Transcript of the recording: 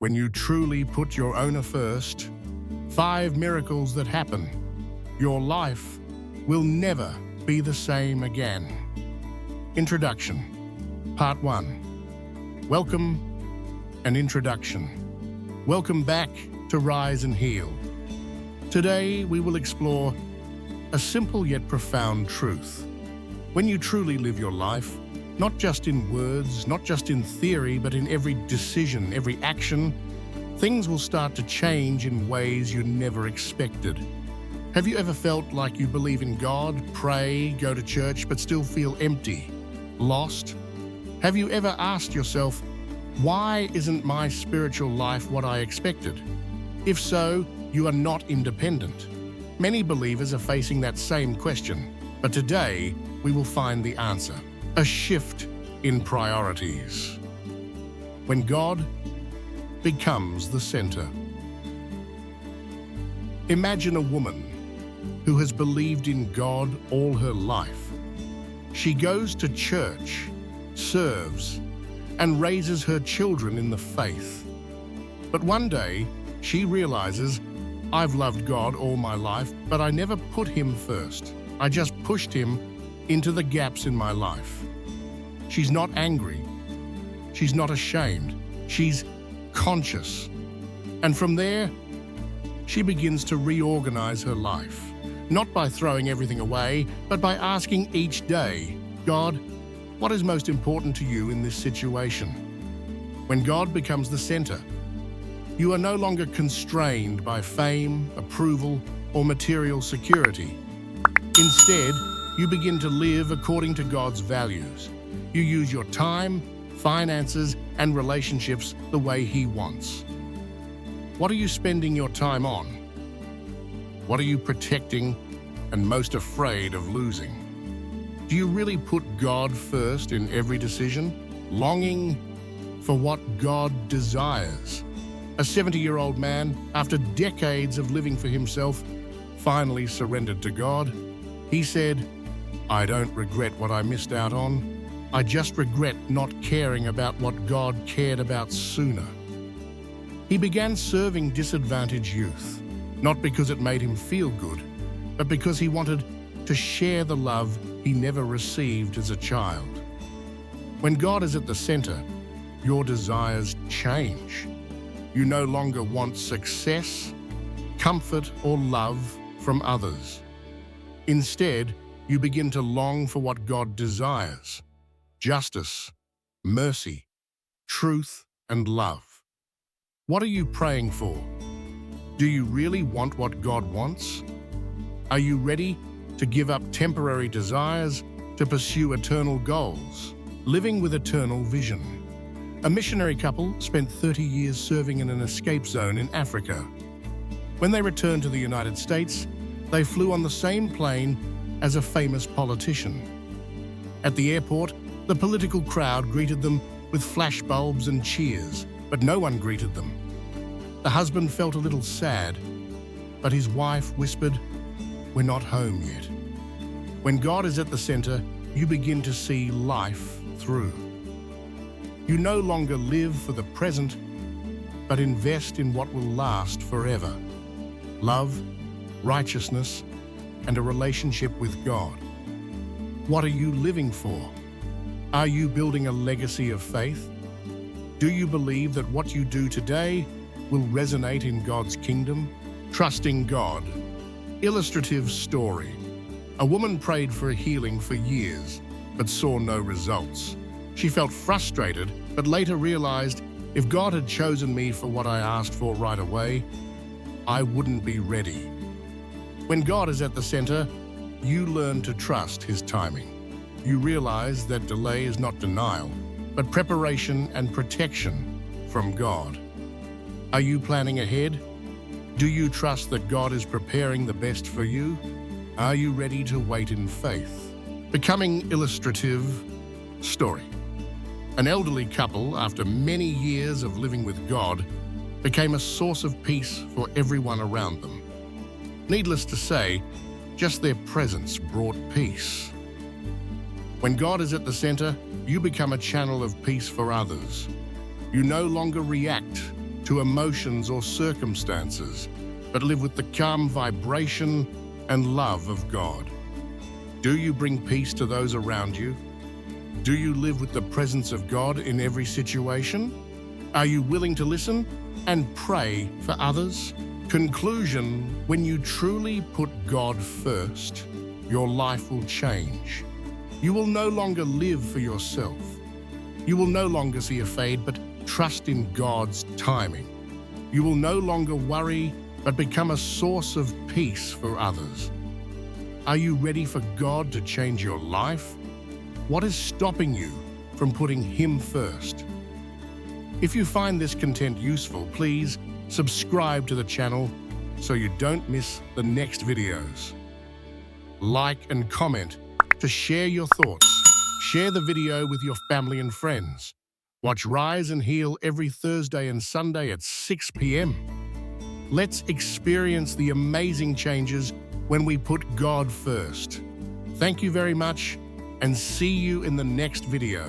When you truly put your owner first, 5 miracles that happen. Your life will never be the same again. Introduction. Part 1. Welcome and introduction. Welcome back to Rise and Heal. Today we will explore a simple yet profound truth. When you truly live your life, not just in words, not just in theory, but in every decision, every action, things will start to change in ways you never expected. Have you ever felt like you believe in God, pray, go to church, but still feel empty, lost? Have you ever asked yourself, why isn't my spiritual life what I expected? If so, you are not independent. Many believers are facing that same question, but today we will find the answer. A shift in priorities. When God becomes the center. Imagine a woman who has believed in God all her life. She goes to church, serves, and raises her children in the faith. But one day, she realizes, I've loved God all my life, but I never put Him first. I just pushed Him into the gaps in my life. She's not angry. She's not ashamed. She's conscious. And from there, she begins to reorganize her life, not by throwing everything away, but by asking each day, God, what is most important to you in this situation? When God becomes the center, you are no longer constrained by fame, approval, or material security. Instead, you begin to live according to God's values. You use your time, finances, and relationships the way He wants. What are you spending your time on? What are you protecting and most afraid of losing? Do you really put God first in every decision, longing for what God desires? A 70-year-old man, after decades of living for himself, finally surrendered to God. He said, I don't regret what I missed out on. I just regret not caring about what God cared about sooner. He began serving disadvantaged youth, not because it made him feel good, but because he wanted to share the love he never received as a child. When God is at the center, your desires change. You no longer want success, comfort, or love from others. Instead, you begin to long for what God desires: justice, mercy, truth, and love. What are you praying for? Do you really want what God wants? Are you ready to give up temporary desires to pursue eternal goals, living with eternal vision? A missionary couple spent 30 years serving in an escape zone in Africa. When they returned to the United States, they flew on the same plane as a famous politician. At the airport, the political crowd greeted them with flashbulbs and cheers, but no one greeted them. The husband felt a little sad, but his wife whispered, "We're not home yet." When God is at the center, you begin to see life through. You no longer live for the present, but invest in what will last forever: love, righteousness, and a relationship with God. What are you living for? Are you building a legacy of faith? Do you believe that what you do today will resonate in God's kingdom? Trusting God. Illustrative story. A woman prayed for healing for years, but saw no results. She felt frustrated, but later realized, if God had chosen me for what I asked for right away, I wouldn't be ready. When God is at the center, you learn to trust His timing. You realize that delay is not denial, but preparation and protection from God. Are you planning ahead? Do you trust that God is preparing the best for you? Are you ready to wait in faith? Becoming illustrative story. An elderly couple, after many years of living with God, became a source of peace for everyone around them. Needless to say, just their presence brought peace. When God is at the center, you become a channel of peace for others. You no longer react, to emotions or circumstances, but live with the calm vibration and love of God? Do you bring peace to those around you? Do you live with the presence of God in every situation? Are you willing to listen and pray for others? Conclusion: when you truly put God first, your life will change. You will no longer live for yourself. You will no longer see a fade, but trust in God's timing. You will no longer worry, but become a source of peace for others. Are you ready for God to change your life? What is stopping you from putting Him first? If you find this content useful, please subscribe to the channel so you don't miss the next videos. Like and comment to share your thoughts. Share the video with your family and friends. Watch Rise and Heal every Thursday and Sunday at 6 p.m. Let's experience the amazing changes when we put God first. Thank you very much, and see you in the next video.